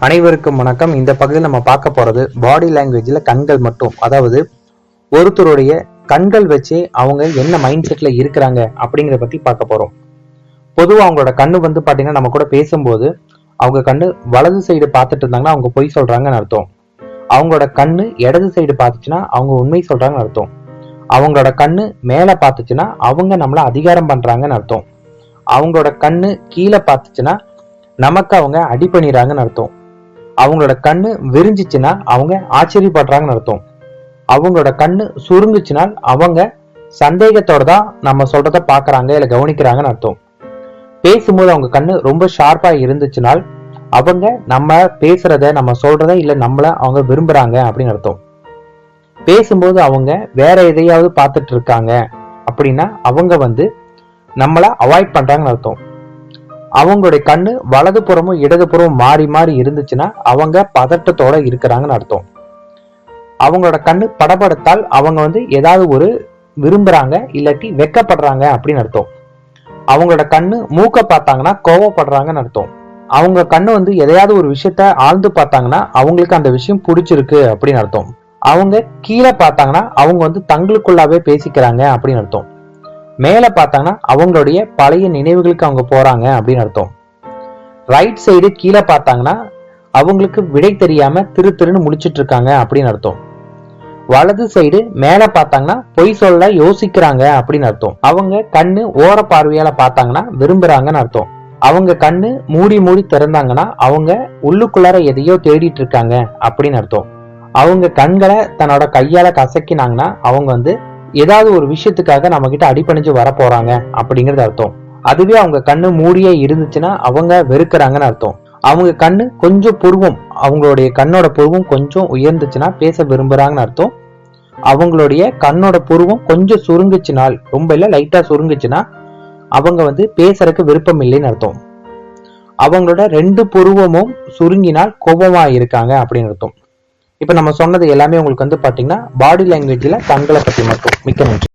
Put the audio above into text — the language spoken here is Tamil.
அனைவருக்கும் வணக்கம். இந்த பகுதியில் நம்ம பார்க்க போறது பாடி லாங்குவேஜ்ல கண்கள் மட்டும். அதாவது ஒருத்தருடைய கண்கள் வச்சு அவங்க என்ன மைண்ட் செட்ல இருக்கிறாங்க அப்படிங்கிறத பத்தி பார்க்க போறோம். பொதுவாக அவங்களோட கண்ணு பாத்தீங்கன்னா நம்ம கூட பேசும்போது அவங்க கண்ணு வலது சைடு பார்த்துட்டு இருந்தாங்கன்னா அவங்க பொய் சொல்றாங்கன்னு அர்த்தம். அவங்களோட கண்ணு இடது சைடு பார்த்துச்சுன்னா அவங்க உண்மை சொல்றாங்கன்னு அர்த்தம். அவங்களோட கண்ணு மேல பார்த்துச்சுன்னா அவங்க நம்மள அதிகாரம் பண்றாங்கன்னு அர்த்தம். அவங்களோட கண்ணு கீழே பார்த்துச்சுன்னா நமக்கு அவங்க அடி பண்ணிடுறாங்கன்னு அர்த்தம். அவங்களோட கண்ணு விரிஞ்சிச்சுன்னா அவங்க ஆச்சரியப்படுறாங்கன்னு அர்த்தம். அவங்களோட கண்ணு சுருங்குச்சுன்னா அவங்க சந்தேகத்தோட தான் நம்ம சொல்றத பாக்குறாங்க இல்ல கவனிக்கிறாங்கன்னு அர்த்தம். பேசும்போது அவங்க கண்ணு ரொம்ப ஷார்ப்பா இருந்துச்சுனால் அவங்க நம்ம பேசுறத நம்ம சொல்றத இல்ல நம்மள அவங்க விரும்புறாங்க அப்படின்னு அர்த்தம். பேசும்போது அவங்க வேற எதையாவது பார்த்துட்டு இருக்காங்க அப்படின்னா அவங்க நம்மள அவாய்ட் பண்றாங்கன்னு அர்த்தம். அவங்களுடைய கண்ணு வலது புறமும் இடது புறமும் மாறி மாறி இருந்துச்சுன்னா அவங்க பதட்டத்தோட இருக்கிறாங்கன்னு அர்த்தம். அவங்களோட கண்ணு படபடத்தால் அவங்க ஏதாவது ஒரு விரும்புறாங்க இல்லாட்டி வெக்கப்படுறாங்க அப்படின்னு அர்த்தம். அவங்களோட கண்ணு மூக்க பார்த்தாங்கன்னா கோவப்படுறாங்கன்னு அர்த்தம். அவங்க கண்ணு எதையாவது ஒரு விஷயத்த ஆழ்ந்து பார்த்தாங்கன்னா அவங்களுக்கு அந்த விஷயம் பிடிச்சிருக்கு அப்படின்னு அர்த்தம். அவங்க கீழே பார்த்தாங்கன்னா அவங்க தங்களுக்குள்ளாவே பேசிக்கிறாங்க அப்படின்னு அர்த்தம். மேல பார்த்தாங்கன்னா அவங்களுடைய பழைய நினைவுகளுக்கு அவங்க போறாங்க அப்படின்னு அர்த்தம். ரைட் சைடு கீழே பார்த்தாங்கன்னா அவங்களுக்கு விடை தெரியாம திருன்னு முழிச்சிட்டு இருக்காங்க அப்படின்னு அர்த்தம். வலது சைடு மேல பார்த்தாங்கன்னா பொய் சொல்ல யோசிக்கிறாங்க அப்படின்னு அர்த்தம். அவங்க கண்ணு ஓர பார்வையால பார்த்தாங்கன்னா விரும்புறாங்கன்னு அர்த்தம். அவங்க கண்ணு மூடி மூடி திறந்தாங்கன்னா அவங்க உள்ளுக்குள்ளார எதையோ தேடிட்டு இருக்காங்க அப்படின்னு அர்த்தம். அவங்க கண்களை தன்னோட கையால கசக்கினாங்கன்னா அவங்க ஏதாவது ஒரு விஷயத்துக்காக நம்ம கிட்ட அடிபணிஞ்சு வர போறாங்க அப்படிங்கறது அர்த்தம். அதுவே அவங்க கண்ணு மூடியே இருந்துச்சுன்னா அவங்க வெறுக்கிறாங்கன்னு அர்த்தம். அவங்க கண்ணு கொஞ்சம் புருவம் அவங்களுடைய கண்ணோட புருவம் கொஞ்சம் உயர்ந்துச்சுன்னா பேச விரும்புறாங்கன்னு அர்த்தம். அவங்களுடைய கண்ணோட புருவம் கொஞ்சம் சுருங்குச்சுனால் ரொம்ப இல்ல லைட்டா சுருங்குச்சுன்னா அவங்க பேசுறதுக்கு விருப்பம் இல்லைன்னு அர்த்தம். அவங்களோட 2 புருவமும் சுருங்கினால் கோபமா இருக்காங்க அப்படின்னு அர்த்தம். இப்ப நம்ம சொன்னது எல்லாமே உங்களுக்கு பாத்தீங்கன்னா பாடி லாங்குவேஜ்ல கண்களை பத்தி மட்டும். மிக்க நன்றி.